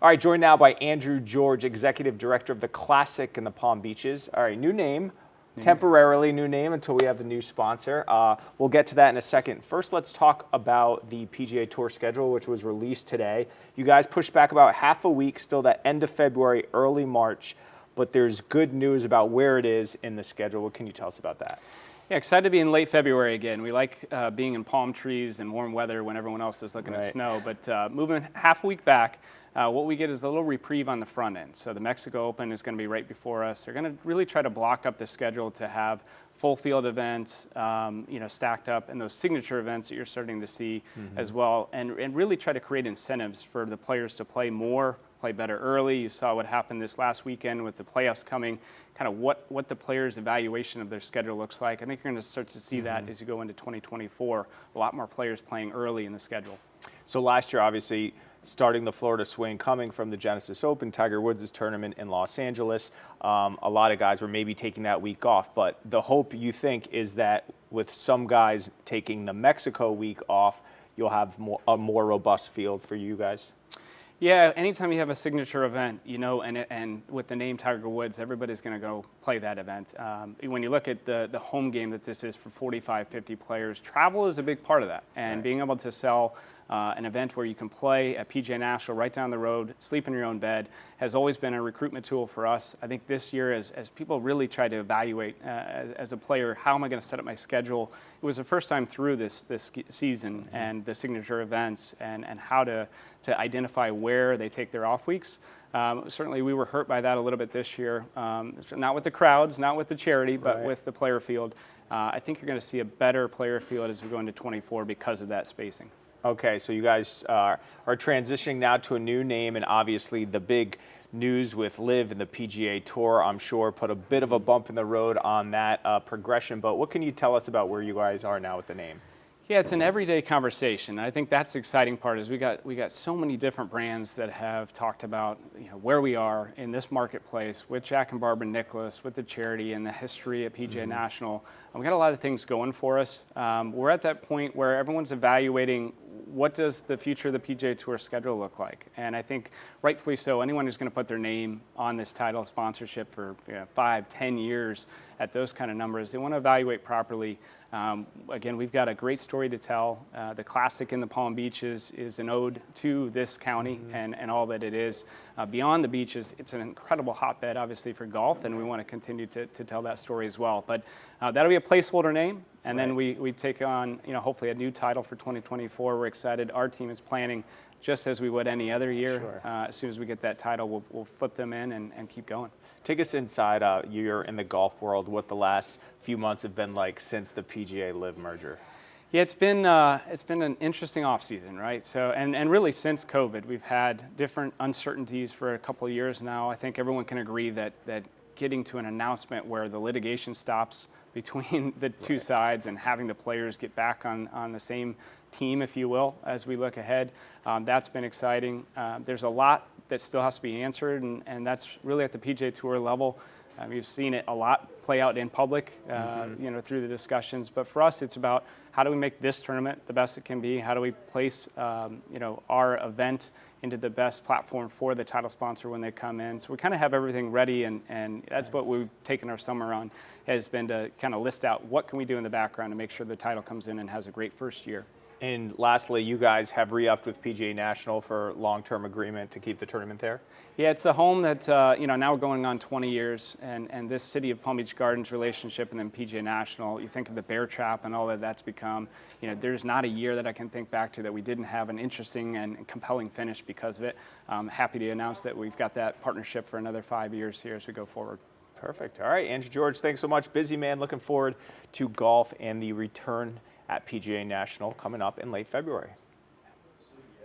All right, joined now by Andrew George, Executive Director of the Classic in the Palm Beaches. All right, new name, temporarily new name until we have the new sponsor. We'll get to that in a second. First, let's talk about the PGA Tour schedule, which was released today. You guys pushed back about half a week, still that end of February, early March, but there's good news about where it is in the schedule. What can you tell us about that? Yeah, excited to be in late February again. We like being in palm trees and warm weather when everyone else is looking at snow. But moving half a week back, what we get is a little reprieve on the front end. So the Mexico Open is going to be right before us. They're going to really try to block up the schedule to have full field events, stacked up, and those signature events that you're starting to see as well, and really try to create incentives for the players to play more, play better early. You saw what happened this last weekend with the playoffs coming, kind of what the players' evaluation of their schedule looks like. I think you're going to start to see that as you go into 2024, a lot more players playing early in the schedule. So last year, obviously, starting the Florida swing, coming from the Genesis Open, Tiger Woods' tournament in Los Angeles, a lot of guys were maybe taking that week off. But the hope, you think, is that with some guys taking the Mexico week off, you'll have a more robust field for you guys? Yeah, anytime you have a signature event, and with the name Tiger Woods, everybody's going to go play that event. When you look at the home game that this is for 45, 50 players, travel is a big part of that. And being able to sell an event where you can play at PGA National right down the road, sleep in your own bed, has always been a recruitment tool for us. I think this year, as people really try to evaluate as a player, how am I going to set up my schedule? It was the first time through this season and the signature events and how to identify where they take their off weeks. Certainly we were hurt by that a little bit this year, not with the crowds, not with the charity, but with the player field. I think you're going to see a better player field as we go into 24 because of that spacing. Okay, so you guys are transitioning now to a new name, and obviously the big news with LIV and the PGA Tour, I'm sure, put a bit of a bump in the road on that progression. But what can you tell us about where you guys are now with the name? Yeah, it's an everyday conversation. I think that's the exciting part is we got so many different brands that have talked about where we are in this marketplace with Jack and Barbara Nicklaus, with the charity and the history at PGA National. We got a lot of things going for us. We're at that point where everyone's evaluating what does the future of the PGA Tour schedule look like? And I think rightfully so, anyone who's going to put their name on this title sponsorship for 5, 10 years at those kind of numbers, they want to evaluate properly. Again, we've got a great story to tell. The Classic in the Palm Beaches is an ode to this county and all that it is. Beyond the beaches, it's an incredible hotbed, obviously, for golf, and we want to continue to tell that story as well. But that'll be a placeholder name, and then we take on, hopefully a new title for 2024. We're excited. Our team is planning just as we would any other year. Sure. As soon as we get that title, we'll flip them in and keep going. Take us inside. You're in the golf world. What the last few months have been like since the PGA LIV merger? Yeah, it's been an interesting offseason, right? So and really since COVID, we've had different uncertainties for a couple of years now. I think everyone can agree that getting to an announcement where the litigation stops between the two sides and having the players get back on the same team, if you will, as we look ahead, that's been exciting. There's a lot that still has to be answered, and that's really at the PGA Tour level. You've seen it a lot play out in public, through the discussions. But for us, it's about how do we make this tournament the best it can be? How do we place, our event into the best platform for the title sponsor when they come in? So we kind of have everything ready, and that's what we've taken our summer on, has been to kind of list out what can we do in the background to make sure the title comes in and has a great first year. And lastly, you guys have re-upped with PGA National for long-term agreement to keep the tournament there? Yeah, it's a home that, now we're going on 20 years, and this City of Palm Beach Gardens relationship and then PGA National, you think of the Bear Trap and all that that's become, there's not a year that I can think back to that we didn't have an interesting and compelling finish because of it. I'm happy to announce that we've got that partnership for another 5 years here as we go forward. Perfect. All right, Andrew George, thanks so much. Busy man, looking forward to golf and the return at PGA National coming up in late February.